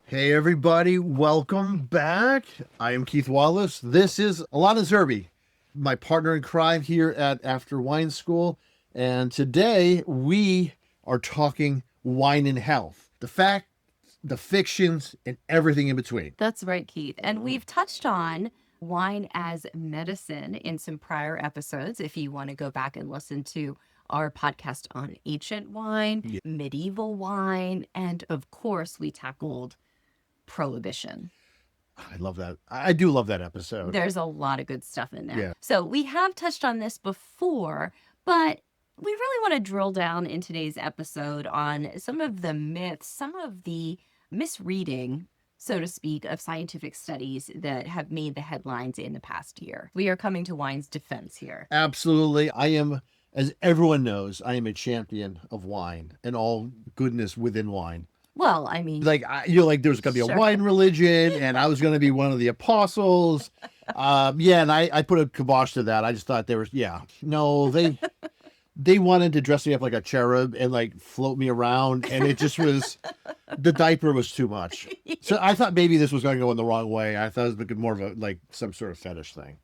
Hey everybody, welcome back. I am Keith Wallace. This is Alana Zerbe, my partner in crime here at After Wine School. And today we are talking wine and health, the facts, the fictions, and everything in between. That's right, Keith. And we've touched on wine as medicine in some prior episodes. If you want to go back and listen to our podcast on ancient wine, Yeah. medieval wine, and of course, we tackled prohibition. I love that. I do love that episode. There's a lot of good stuff in there. Yeah. So we have touched on this before, but we really want to drill down in today's episode on some of the myths, some of the misreading, so to speak, of scientific studies that have made the headlines in the past year. We are coming to wine's defense here. Absolutely. I am, as everyone knows, I am a champion of wine and all goodness within wine. Well, I mean, Like, there's going to be a Sure. wine religion, and I was going to be one of the apostles. And I put a kibosh to that. I just thought they wanted to dress me up like a cherub and like float me around, and it just was, the diaper was too much. So I thought maybe this was going to go in the wrong way. I thought it was more of some sort of fetish thing.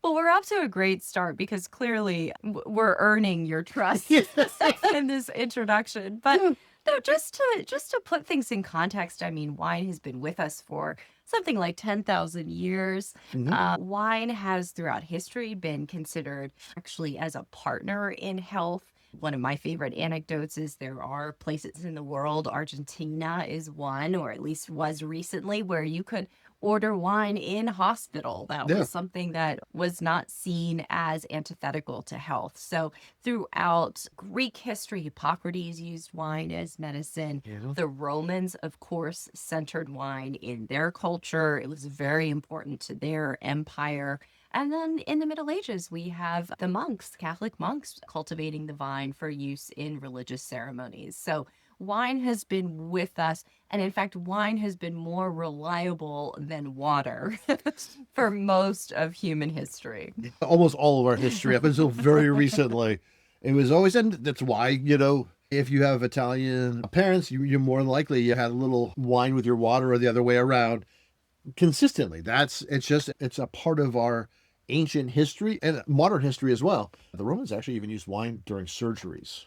well, we're off to a great start because clearly we're earning your trust in this introduction. But no, just to put things in context, I mean, wine has been with us for something like 10,000 years. Wine has throughout history been considered actually as a partner in health. One of my favorite anecdotes is there are places in the world, Argentina is one, or at least was recently, where you could order wine in hospital. That Yeah. was something that was not seen as antithetical to health. So throughout Greek history, Hippocrates used wine as medicine. Yeah. The Romans, of course, centered wine in their culture. It was very important to their empire. And then in the Middle Ages, we have the monks, Catholic monks, cultivating the vine for use in religious ceremonies. So wine has been with us. And in fact, wine has been more reliable than water for most of human history. Almost all of our history up until very recently. It was always, and that's why, if you have Italian parents, you're more likely you had a little wine with your water or the other way around consistently. It's a part of our ancient history and modern history as well. The Romans actually even used wine during surgeries.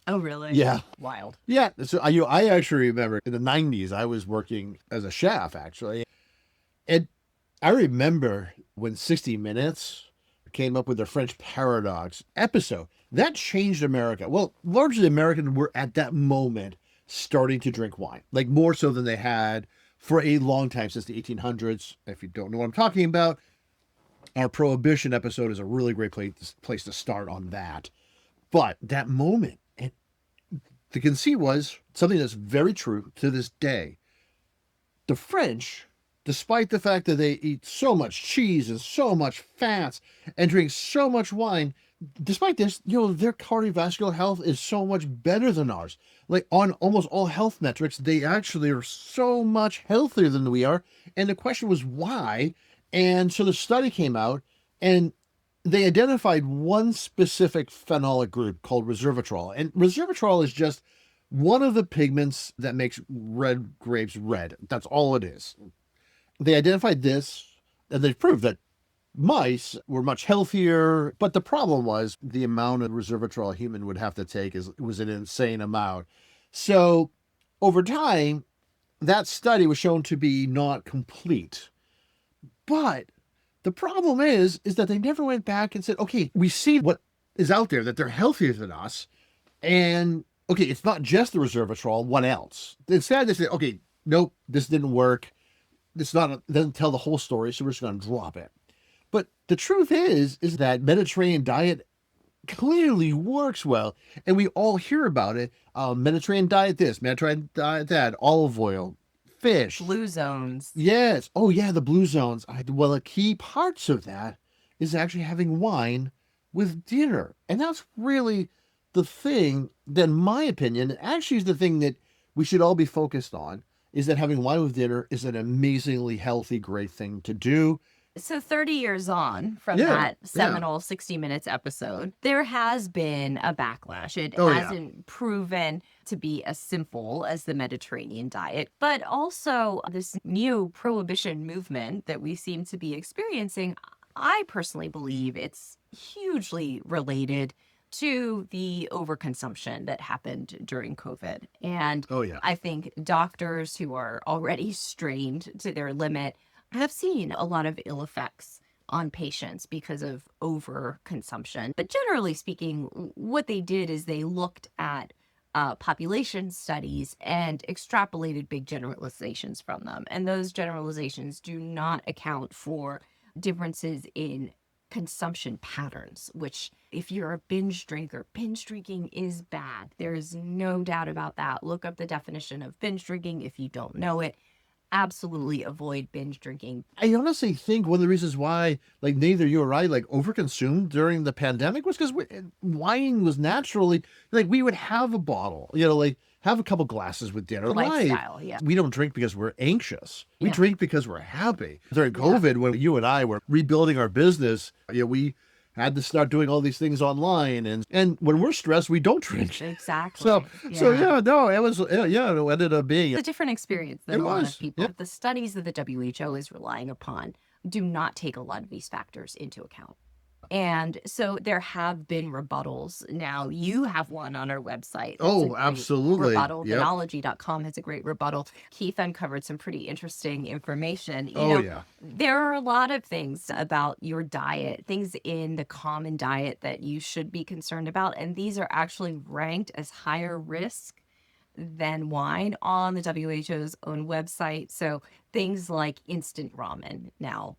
Oh, really? Yeah. Wild. Yeah. So I actually remember in the 90s, I was working as a chef, actually. And I remember when 60 Minutes came up with their French Paradox episode. That changed America. Well, largely Americans were at that moment starting to drink wine, like more so than they had for a long time, since the 1800s. If you don't know what I'm talking about, our Prohibition episode is a really great place to start on that. But that moment, and the conceit was something that's very true to this day. The French, despite the fact that they eat so much cheese and so much fats and drink so much wine, despite this, their cardiovascular health is so much better than ours. Like on almost all health metrics, they actually are so much healthier than we are. And the question was why? And so the study came out and they identified one specific phenolic group called resveratrol. And resveratrol is just one of the pigments that makes red grapes red. That's all it is. They identified this and they proved that mice were much healthier, but the problem was the amount of resveratrol a human would have to take was an insane amount. So over time, that study was shown to be not complete. But the problem is that they never went back and said, okay, we see what is out there, that they're healthier than us. And okay, it's not just the resveratrol, what else? Instead, they said, okay, nope, this didn't work. It doesn't tell the whole story, so we're just going to drop it. But the truth is that Mediterranean diet clearly works well, and we all hear about it. Mediterranean diet this, Mediterranean diet that, olive oil, fish. Blue zones. Yes. Oh, yeah, the blue zones. Well, a key parts of that is actually having wine with dinner. And that's really the thing that, in my opinion, actually is the thing that we should all be focused on, is that having wine with dinner is an amazingly healthy, great thing to do. So 30 years on from Yeah, that yeah. seminal 60 Minutes episode, there has been a backlash. It Oh, yeah. hasn't proven to be as simple as the Mediterranean diet, but also this new prohibition movement that we seem to be experiencing. I personally believe it's hugely related to the overconsumption that happened during COVID. And Oh, yeah. I think doctors who are already strained to their limit have seen a lot of ill effects on patients because of overconsumption. But generally speaking, what they did is they looked at population studies and extrapolated big generalizations from them. And those generalizations do not account for differences in consumption patterns, which if you're a binge drinker, binge drinking is bad. There is no doubt about that. Look up the definition of binge drinking if you don't know it. Absolutely avoid binge drinking. I honestly think one of the reasons why, like, neither you or I, like, overconsumed during the pandemic was because wine was naturally, like, we would have a bottle, like, have a couple glasses with dinner. Lifestyle, yeah. We don't drink because we're anxious. We Yeah. drink because we're happy. During COVID, when you and I were rebuilding our business, we had to start doing all these things online. And when we're stressed, we don't drink. Exactly. So no, it was, it ended up being. It's a different experience than It a lot was, of people. yeah. The studies that the WHO is relying upon do not take a lot of these factors into account. And so there have been rebuttals. Now you have one on our website. Oh, It's a great absolutely. Rebuttal. Yep. Phenology.com has a great rebuttal. Keith uncovered some pretty interesting information. Yeah. There are a lot of things about your diet, things in the common diet that you should be concerned about. And these are actually ranked as higher risk than wine on the WHO's own website. So things like instant ramen. Now,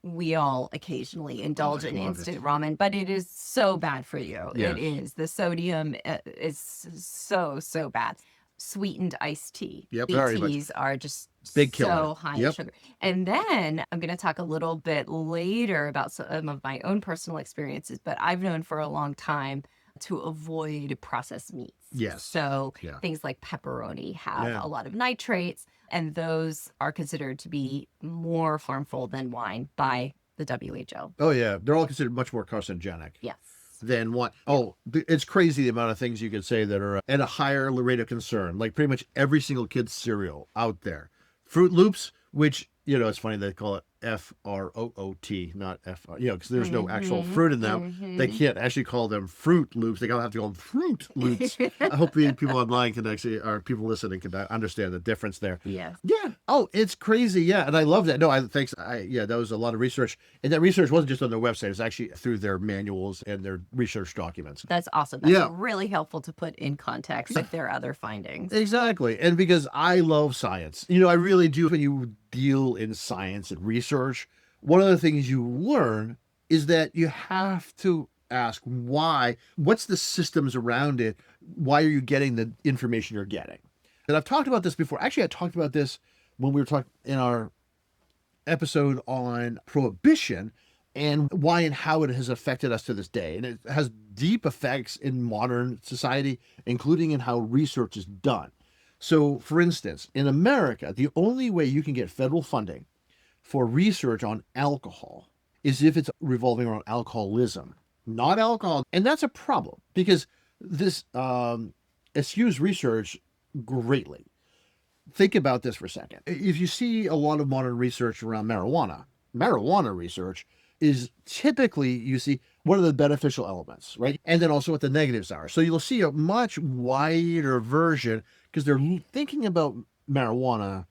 we all occasionally indulge in love instant ramen, but it is so bad for you. Yes. It is. The sodium is so bad. Sweetened iced tea. Yep, Sweet very much. teas are just Big so killer. high in Yep. sugar. And then I'm going to talk a little bit later about some of my own personal experiences, but I've known for a long time to avoid processed meats. Yes. So Yeah. things like pepperoni have Yeah. a lot of nitrates, and those are considered to be more harmful than wine by the WHO. Oh, yeah. They're all considered much more carcinogenic Yes. than what. Oh, it's crazy the amount of things you could say that are at a higher rate of concern. Like pretty much every single kid's cereal out there. Fruit Loops, which, it's funny they call it FROOT, not FR, because there's no actual fruit in them. They can't actually call them Fruit Loops. They gotta have to call them Fruit Loops. I hope the people online can actually, or people listening can understand the difference there. Yes. Yeah. Oh, it's crazy. Yeah. And I love that. No, that was a lot of research. And that research wasn't just on their website. It's actually through their manuals and their research documents. That's awesome. That's Yeah. really helpful to put in context if there are other findings. Exactly. And because I love science, I really do. When you deal in science and research, one of the things you learn is that you have to ask why, what's the systems around it? Why are you getting the information you're getting? And I've talked about this before. Actually, I talked about this when we were talking in our episode on prohibition and why and how it has affected us to this day. And it has deep effects in modern society, including in how research is done. So, for instance, in America, the only way you can get federal funding for research on alcohol is if it's revolving around alcoholism, not alcohol. And that's a problem because this eschews research greatly. Think about this for a second. If you see a lot of modern research around marijuana research is typically, you see, what are the beneficial elements, right? And then also what the negatives are. So you'll see a much wider version because they're thinking about marijuana,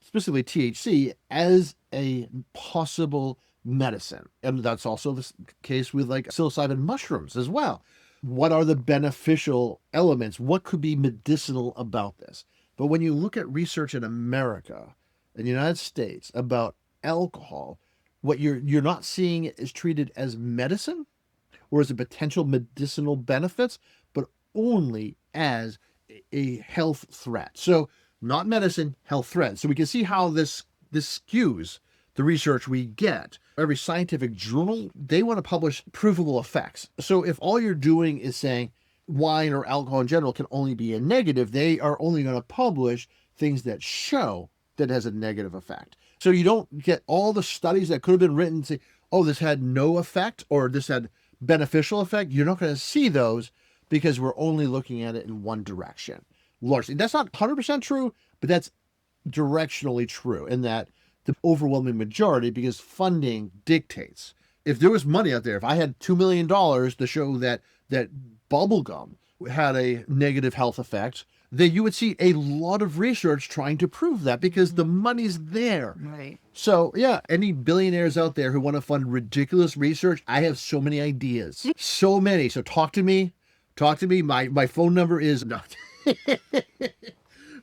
specifically THC, as a possible medicine. And that's also the case with like psilocybin mushrooms as well. What are the beneficial elements? What could be medicinal about this? But when you look at research in America, in the United States, about alcohol, what you're not seeing it is treated as medicine or as a potential medicinal benefits, but only as a health threat. So not medicine, health threat. So we can see how this skews the research we get. Every scientific journal, they want to publish provable effects. So if all you're doing is saying wine or alcohol in general can only be a negative, they are only going to publish things that show that it has a negative effect. So you don't get all the studies that could have been written and say, oh, this had no effect or this had beneficial effect. You're not going to see those because we're only looking at it in one direction. Largely. That's not 100% true, but that's directionally true in that the overwhelming majority, because funding dictates. If there was money out there, if I had $2 million to show that bubblegum had a negative health effect, then you would see a lot of research trying to prove that because the money's there. Right. So, yeah, any billionaires out there who want to fund ridiculous research, I have so many ideas. So many. So talk to me. Talk to me. My phone number is not.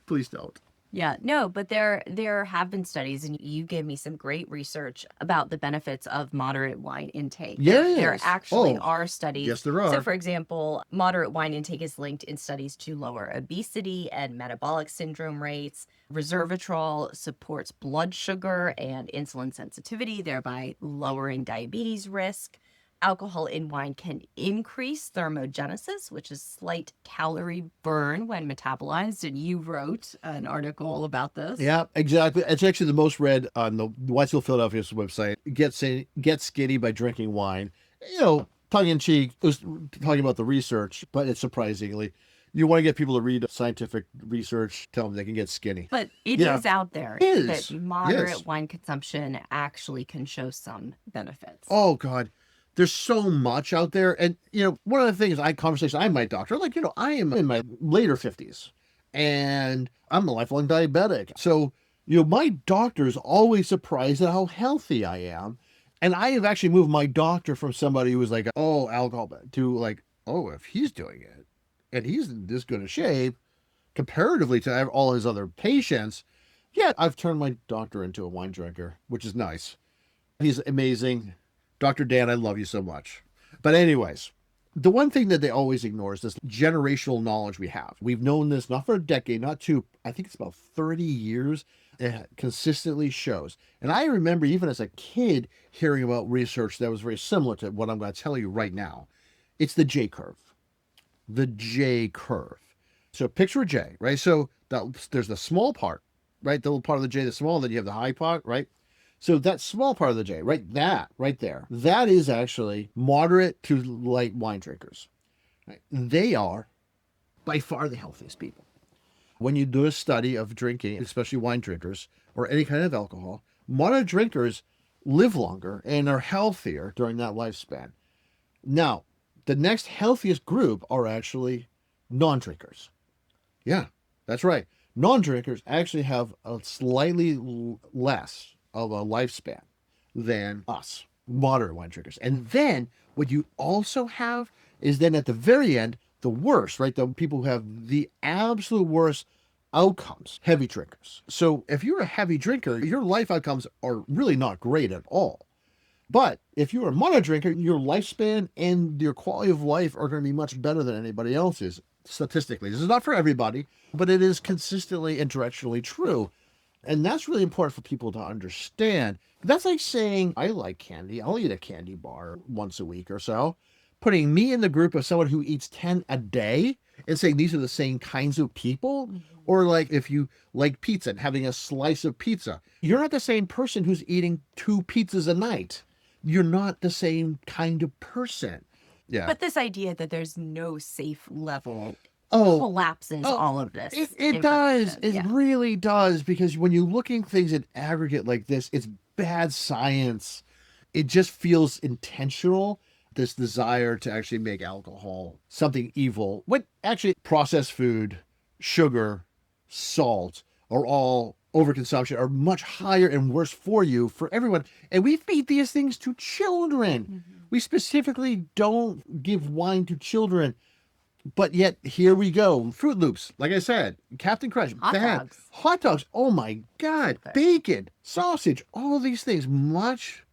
Please don't. Yeah, no, but there have been studies, and you gave me some great research about the benefits of moderate wine intake. There Yes. actually Oh, are studies. yes, there are. So, for example, moderate wine intake is linked in studies to lower obesity and metabolic syndrome rates. Resveratrol supports blood sugar and insulin sensitivity, thereby lowering diabetes risk. Alcohol in wine can increase thermogenesis, which is slight calorie burn when metabolized. And you wrote an article about this. Yeah, exactly. It's actually the most read on the Whitesville Philadelphia's website. Get skinny by drinking wine. You know, tongue in cheek, it was talking about the research, but it's surprisingly, you want to get people to read scientific research, tell them they can get skinny. But it Yeah. is out there It is. that moderate Yes. wine consumption actually can show some benefits. Oh God, there's so much out there, and one of the things I I'm my doctor. Like I am in my later 50s, and I'm a lifelong diabetic. So my doctor is always surprised at how healthy I am, and I have actually moved my doctor from somebody who was like, oh, alcohol, to like, oh, if he's doing it, and he's in this good a shape comparatively to all his other patients, yeah, I've turned my doctor into a wine drinker, which is nice. He's amazing. Dr. Dan, I love you so much. But anyways, the one thing that they always ignore is this generational knowledge we have. We've known this not for a decade, not two, I think it's about 30 years. It consistently shows. And I remember even as a kid hearing about research that was very similar to what I'm going to tell you right now. It's the J curve. The J curve. So picture a J, right? So there's the small part, right? The little part of the J, the small, then you have the high part, right? So that small part of the J, right? That right there, that is actually moderate to light wine drinkers. Right? They are by far the healthiest people. When you do a study of drinking, especially wine drinkers or any kind of alcohol, moderate drinkers live longer and are healthier during that lifespan. Now, the next healthiest group are actually non-drinkers. Yeah, that's right. Non-drinkers actually have a slightly less of a lifespan than us, moderate wine drinkers. And then what you also have is then at the very end, the worst, right? The people who have the absolute worst outcomes, heavy drinkers. So if you're a heavy drinker, your life outcomes are really not great at all. But if you're a mono drinker, your lifespan and your quality of life are going to be much better than anybody else's statistically. This is not for everybody, but it is consistently and directionally true. And that's really important for people to understand. That's like saying, I like candy. I'll eat a candy bar once a week or so. Putting me in the group of someone who eats 10 a day and saying these are the same kinds of people. Or like if you like pizza and having a slice of pizza, you're not the same person who's eating 2 pizzas a night. You're not the same kind of person. Yeah. But this idea that there's no safe level Oh, collapses all of this. It does. It Yeah. really does. Because when you're looking things in aggregate like this, it's bad science. It just feels intentional. This desire to actually make alcohol something evil. When actually processed food, sugar, salt are all overconsumption, are much higher and worse for you, for everyone. And we feed these things to children. Mm-hmm. We specifically don't give wine to children. But yet, here we go. Fruit Loops, like I said, Captain Crunch, Hot dogs. Hot dogs, oh my God. Bacon, sausage, all these things, much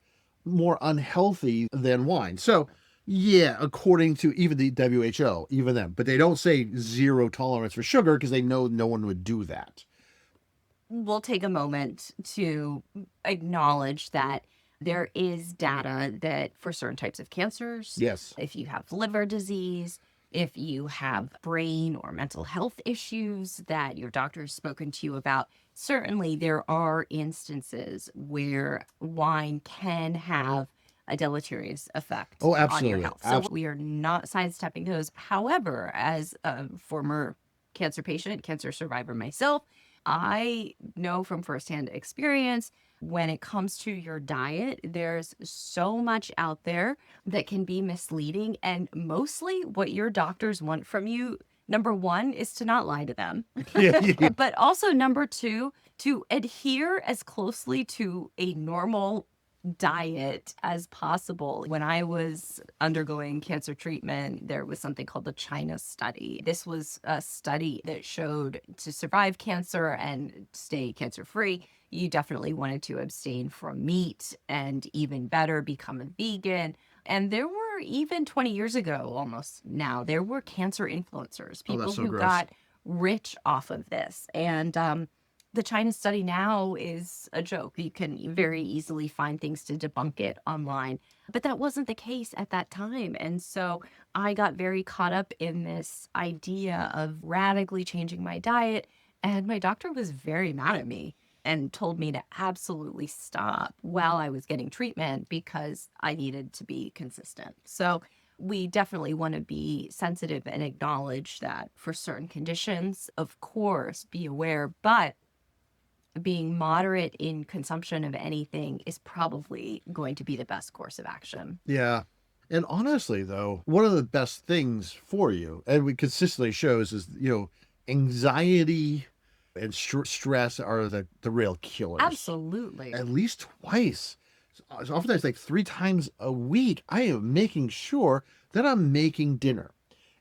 more unhealthy than wine. So, yeah, according to even the WHO, even them. But they don't say zero tolerance for sugar because they know no one would do that. We'll take a moment to acknowledge that there is data that for certain types of cancers, Yes. if you have liver disease, if you have brain or mental health issues that your doctor has spoken to you about. Certainly, there are instances where wine can have a deleterious effect Oh, on your absolutely. health. So we are not sidestepping those. However, as a former cancer patient, cancer survivor myself, I know from firsthand experience when it comes to your diet, there's so much out there that can be misleading. And mostly what your doctors want from you, number one, is to not lie to them. Yeah, yeah. But also, number two, to adhere as closely to a normal diet as possible. When I was undergoing cancer treatment, there was something called the China study. This was a study that showed to survive cancer and stay cancer free, you definitely wanted to abstain from meat and even better, become a vegan. And there were, even 20 years ago, almost now, there were cancer influencers, Oh, that's people so who gross. got rich off of this. And the China study now is a joke. You can very easily find things to debunk it online. But that wasn't the case at that time. And so I got very caught up in this idea of radically changing my diet. And my doctor was very mad at me and told me to absolutely stop while I was getting treatment because I needed to be consistent. So we definitely want to be sensitive and acknowledge that for certain conditions, of course, be aware, but being moderate in consumption of anything is probably going to be the best course of action. Yeah. And honestly, though, one of the best things for you, and we consistently shows, is, anxiety and stress are the real killers. Absolutely. At least twice. So oftentimes, like 3 times a week, I am making sure that I'm making dinner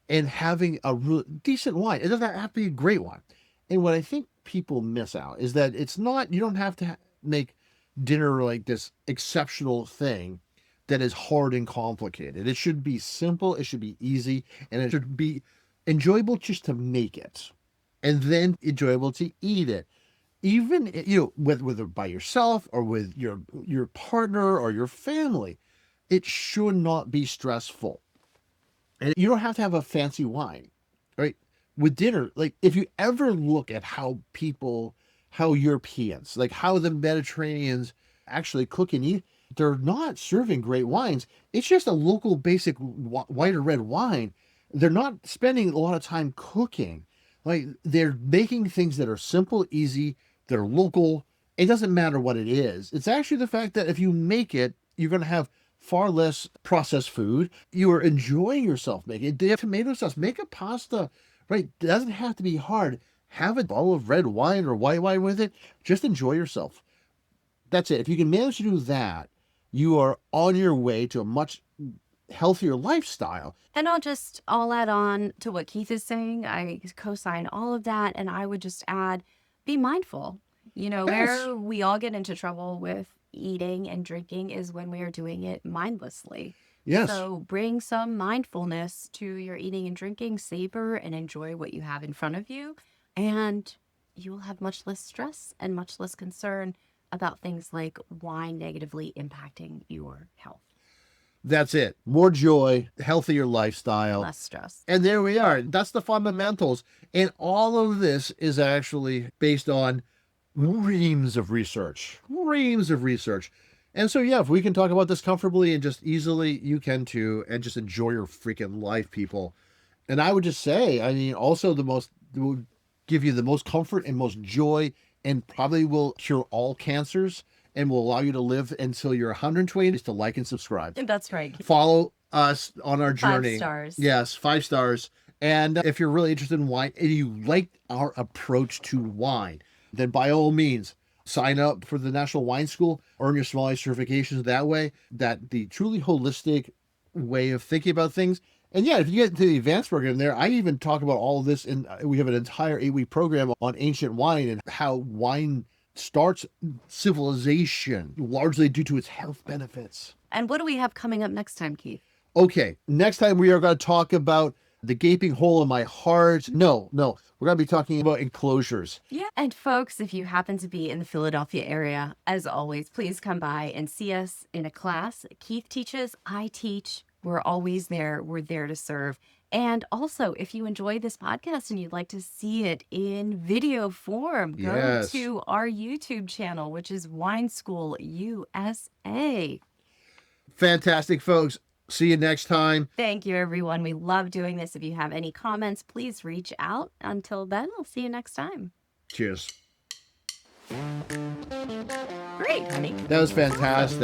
and having a real decent wine. It doesn't have to be a great wine. And what I think people miss out is that it's not, you don't have to make dinner like this exceptional thing that is hard and complicated. It should be simple, it should be easy, and it should be enjoyable just to make it, and then enjoyable to eat it. Even whether by yourself or with your partner or your family, it should not be stressful. And you don't have to have a fancy wine, right? With dinner, like if you ever look at how Europeans, like how the Mediterraneans actually cook and eat, they're not serving great wines. It's just a local basic white or red wine. They're not spending a lot of time cooking. Like they're making things that are simple, easy, they're local. It doesn't matter what it is. It's actually the fact that if you make it, you're going to have far less processed food. You are enjoying yourself making it. Do you have tomato sauce? Make a pasta, right? It doesn't have to be hard. Have a bottle of red wine or white wine with it. Just enjoy yourself. That's it. If you can manage to do that, you are on your way to a much healthier lifestyle. And I'll add on to what Keith is saying. I co-sign all of that. And I would just add, be mindful. Yes. Where we all get into trouble with eating and drinking is when we are doing it mindlessly. Yes. So bring some mindfulness to your eating and drinking, savor and enjoy what you have in front of you. And you will have much less stress and much less concern about things like wine negatively impacting your health. That's it. More joy, healthier lifestyle. Less stress. And there we are. That's the fundamentals. And all of this is actually based on reams of research. Reams of research. And so, yeah, if we can talk about this comfortably and just easily, you can too. And just enjoy your freaking life, people. And I would just say, I mean, also will give you the most comfort and most joy and probably will cure all cancers and will allow you to live until you're 120 is to like and subscribe. That's right. Follow us on our journey. 5 stars. Yes, 5 stars. And if you're really interested in wine and you like our approach to wine, then by all means, sign up for the National Wine School, earn your sommelier certifications that way. That the truly holistic way of thinking about things. And yeah, if you get into the advanced program there, I even talk about all of this. We have an entire 8-week program on ancient wine and how wine starts civilization largely due to its health benefits. And what do we have coming up next time, Keith? Okay, next time we are going to talk about the gaping hole in my heart. No, we're going to be talking about enclosures. Yeah. And folks, if you happen to be in the Philadelphia area, as always, please come by and see us in a class. Keith teaches, I teach. We're always there. We're there to serve. And also, if you enjoy this podcast and you'd like to see it in video form, go Yes. to our YouTube channel, which is Wine School USA. Fantastic, folks. See you next time. Thank you, everyone. We love doing this. If you have any comments, please reach out. Until then, I'll see you next time. Cheers. Great, honey. That was fantastic.